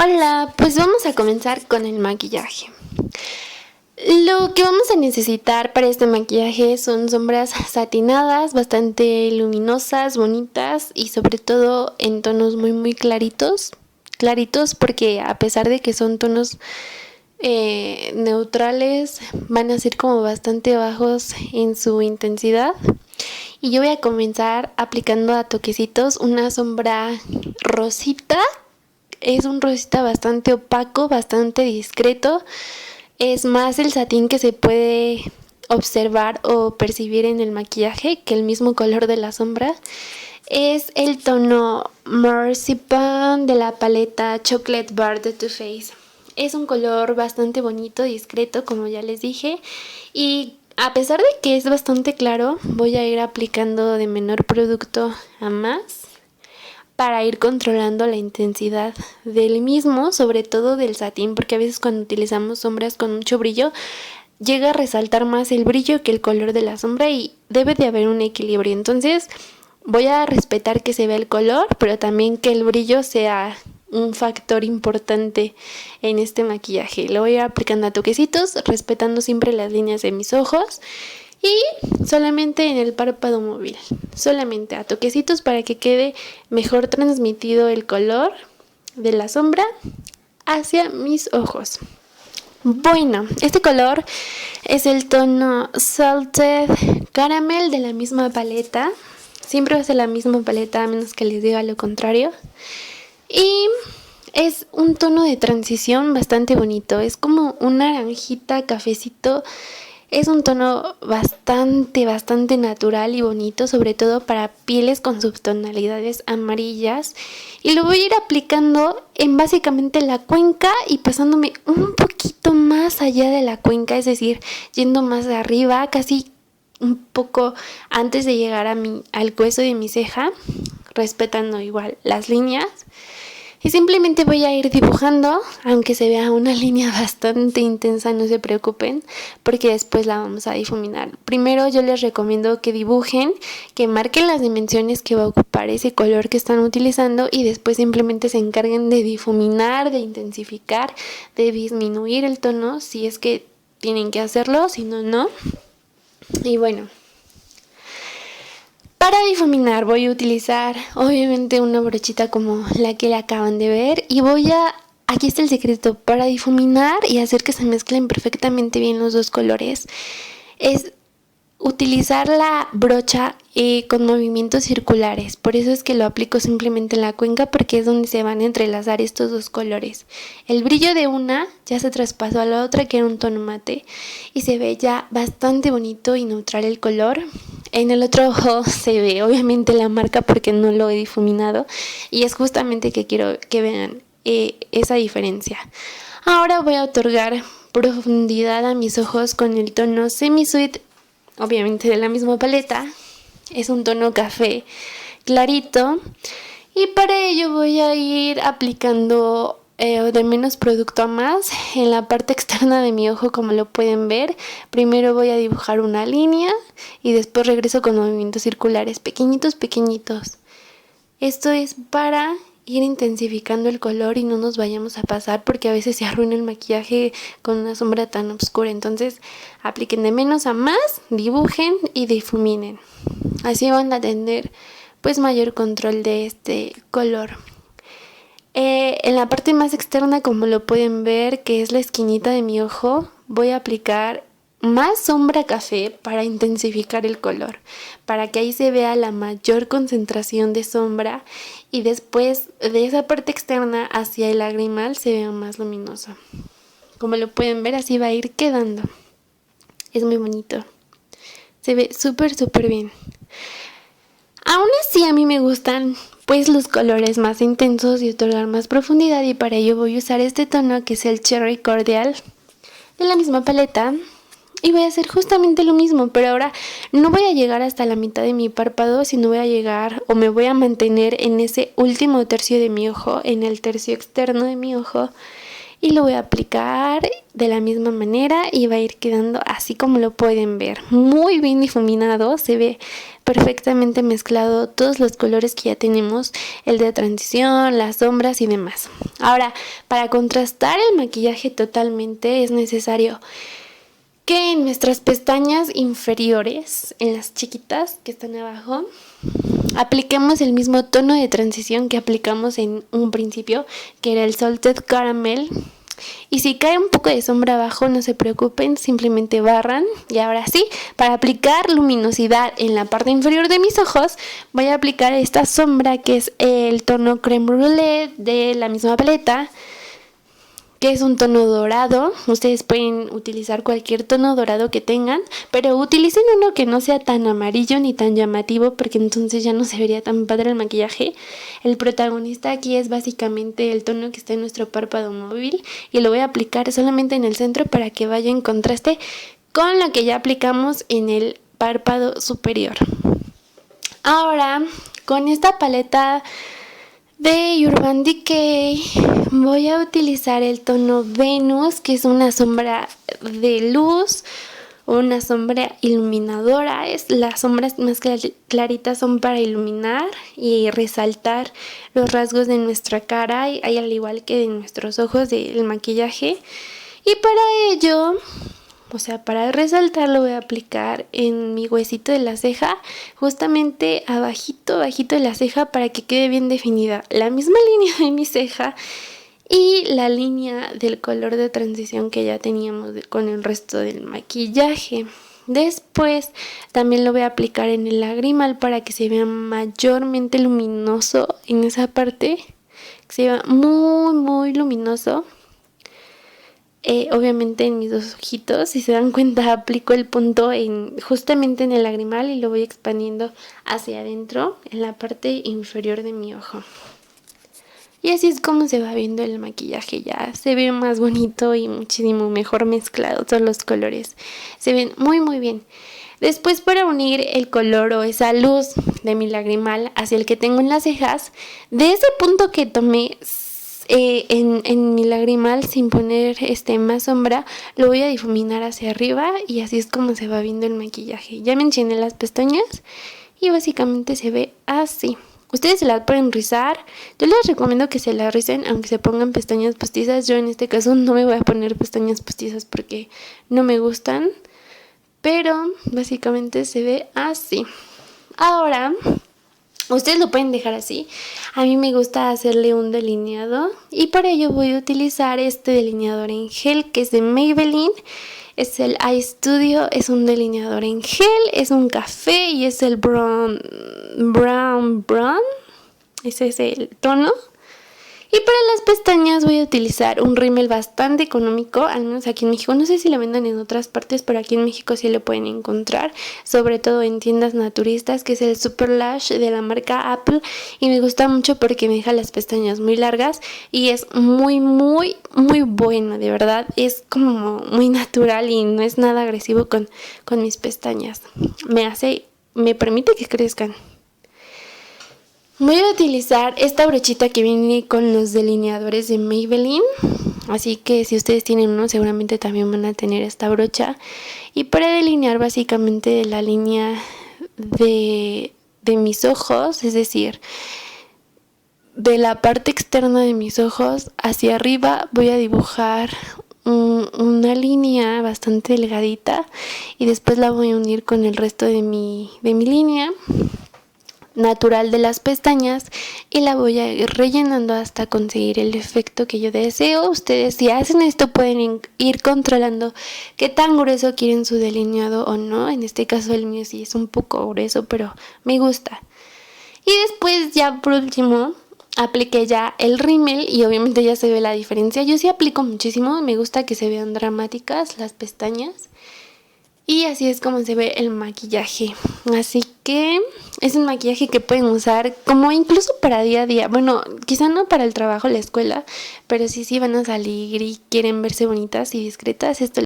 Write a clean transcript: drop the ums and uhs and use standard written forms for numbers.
Hola, pues vamos a comenzar con el maquillaje. Lo que vamos a necesitar para este maquillaje son sombras satinadas, bastante luminosas, bonitas y sobre todo en tonos muy claritos. Claritos porque a pesar de que son tonos neutrales, van a ser como bastante bajos en su intensidad. Y yo voy a comenzar aplicando a toquecitos una sombra rosita. Es un rosita bastante opaco, bastante discreto. Es más el satín que se puede observar o percibir en el maquillaje que el mismo color de la sombra. Es el tono Marzipan de la paleta Chocolate Bar de Too Faced. Es un color bastante bonito, discreto, como ya les dije. Y a pesar de que es bastante claro, voy a ir aplicando de menor producto a más para ir controlando la intensidad del mismo, sobre todo del satín, porque a veces cuando utilizamos sombras con mucho brillo, llega a resaltar más el brillo que el color de la sombra y debe de haber un equilibrio. Entonces voy a respetar que se vea el color, pero también que el brillo sea un factor importante en este maquillaje. Lo voy a ir aplicando a toquecitos, respetando siempre las líneas de mis ojos. Y solamente en el párpado móvil, solamente a toquecitos para que quede mejor transmitido el color de la sombra hacia mis ojos. Bueno, este color es el tono Salted Caramel de la misma paleta. Siempre va a ser la misma paleta a menos que les diga lo contrario. Y es un tono de transición bastante bonito. Es como un naranjita, cafecito. Es un tono bastante natural y bonito, sobre todo para pieles con subtonalidades amarillas. Y lo voy a ir aplicando en básicamente la cuenca y pasándome un poquito más allá de la cuenca, es decir, yendo más arriba, casi un poco antes de llegar al hueso de mi ceja, respetando igual las líneas. Y simplemente voy a ir dibujando, aunque se vea una línea bastante intensa, no se preocupen, porque después la vamos a difuminar. Primero yo les recomiendo que dibujen, que marquen las dimensiones que va a ocupar ese color que están utilizando y después simplemente se encarguen de difuminar, de intensificar, de disminuir el tono, si es que tienen que hacerlo, si no, no. Y bueno, para difuminar voy a utilizar obviamente una brochita como la que le acaban de ver y aquí está el secreto, para difuminar y hacer que se mezclen perfectamente bien los dos colores, es utilizar la brocha con movimientos circulares. Por eso es que lo aplico simplemente en la cuenca, porque es donde se van a entrelazar estos dos colores. El brillo de una ya se traspasó a la otra, que era un tono mate, y se ve ya bastante bonito y neutral el color. En el otro ojo se ve obviamente la marca porque no lo he difuminado, y es justamente que quiero que vean esa diferencia. Ahora voy a otorgar profundidad a mis ojos con el tono Semi Sweet, obviamente de la misma paleta. Es un tono café clarito y para ello voy a ir aplicando de menos producto a más en la parte externa de mi ojo, como lo pueden ver. Primero voy a dibujar una línea y después regreso con movimientos circulares pequeñitos. Esto es para ir intensificando el color y no nos vayamos a pasar, porque a veces se arruina el maquillaje con una sombra tan oscura. Entonces apliquen de menos a más, dibujen y difuminen. Así van a tener pues mayor control de este color. En la parte más externa, como lo pueden ver, que es la esquinita de mi ojo, voy a aplicar más sombra café para intensificar el color, para que ahí se vea la mayor concentración de sombra y después de esa parte externa hacia el lagrimal se vea más luminoso. Como lo pueden ver, así va a ir quedando. Es muy bonito, se ve súper bien. Aún así a mí me gustan pues los colores más intensos y otorgar más profundidad, y para ello voy a usar este tono que es el Cherry Cordial de la misma paleta. Y voy a hacer justamente lo mismo, pero ahora no voy a llegar hasta la mitad de mi párpado, sino voy a llegar o me voy a mantener en ese último tercio de mi ojo, en el tercio externo de mi ojo, y lo voy a aplicar de la misma manera y va a ir quedando así como lo pueden ver, muy bien difuminado, se ve perfectamente mezclado todos los colores que ya tenemos, el de transición, las sombras y demás. Ahora, para contrastar el maquillaje totalmente es necesario que en nuestras pestañas inferiores, en las chiquitas que están abajo, apliquemos el mismo tono de transición que aplicamos en un principio, que era el Salted Caramel. Y si cae un poco de sombra abajo, no se preocupen, simplemente barran. Y ahora sí, para aplicar luminosidad en la parte inferior de mis ojos, voy a aplicar esta sombra que es el tono Crème Brûlée de la misma paleta, que es un tono dorado. Ustedes pueden utilizar cualquier tono dorado que tengan, pero utilicen uno que no sea tan amarillo ni tan llamativo, porque entonces ya no se vería tan padre el maquillaje. El protagonista aquí es básicamente el tono que está en nuestro párpado móvil, y lo voy a aplicar solamente en el centro para que vaya en contraste con lo que ya aplicamos en el párpado superior. Ahora, con esta paleta de Urban Decay voy a utilizar el tono Venus, que es una sombra de luz, una sombra iluminadora. Las sombras más claritas son para iluminar y resaltar los rasgos de nuestra cara, y al igual que de nuestros ojos del maquillaje. Y para ello, para resaltar, lo voy a aplicar en mi huesito de la ceja, justamente abajito de la ceja, para que quede bien definida la misma línea de mi ceja y la línea del color de transición que ya teníamos con el resto del maquillaje. Después también lo voy a aplicar en el lagrimal para que se vea mayormente luminoso en esa parte, que se vea muy muy luminoso. Obviamente en mis dos ojitos, si se dan cuenta, aplico el punto justamente en el lagrimal y lo voy expandiendo hacia adentro en la parte inferior de mi ojo. Y así es como se va viendo el maquillaje. Ya se ve más bonito y muchísimo mejor mezclado todos los colores. Se ven muy muy bien. Después, para unir el color o esa luz de mi lagrimal hacia el que tengo en las cejas, de ese punto que tomé en mi lagrimal sin poner más sombra, lo voy a difuminar hacia arriba, y así es como se va viendo el maquillaje. Ya me enchiné las pestañas y básicamente se ve así. Ustedes se las pueden rizar. Yo les recomiendo que se las ricen aunque se pongan pestañas postizas. Yo en este caso no me voy a poner pestañas postizas porque no me gustan, pero básicamente se ve así. Ahora, ustedes lo pueden dejar así. A mí me gusta hacerle un delineado, y para ello voy a utilizar este delineador en gel que es de Maybelline. Es el Eye Studio, es un delineador en gel, es un café y es el brown. Ese es el tono. Y para las pestañas voy a utilizar un rímel bastante económico, al menos aquí en México. No sé si lo venden en otras partes, pero aquí en México sí lo pueden encontrar, sobre todo en tiendas naturistas, que es el Super Lash de la marca Apple. Y me gusta mucho porque me deja las pestañas muy largas y es muy, muy, muy bueno, de verdad. Es como muy natural y no es nada agresivo con mis pestañas. Me permite que crezcan. Voy a utilizar esta brochita que viene con los delineadores de Maybelline, así que si ustedes tienen uno seguramente también van a tener esta brocha. Y para delinear básicamente la línea de mis ojos, es decir, de la parte externa de mis ojos hacia arriba, voy a dibujar una línea bastante delgadita y después la voy a unir con el resto de mi línea natural de las pestañas, y la voy a ir rellenando hasta conseguir el efecto que yo deseo. Ustedes, si hacen esto, pueden ir controlando qué tan grueso quieren su delineado o no. En este caso el mío sí es un poco grueso, pero me gusta. Y después, ya por último, apliqué ya el rímel y obviamente ya se ve la diferencia. Yo sí aplico muchísimo, me gusta que se vean dramáticas las pestañas. Y así es como se ve el maquillaje. Así que es un maquillaje que pueden usar como incluso para día a día. Bueno, quizá no para el trabajo, la escuela, pero sí van a salir y quieren verse bonitas y discretas. Esto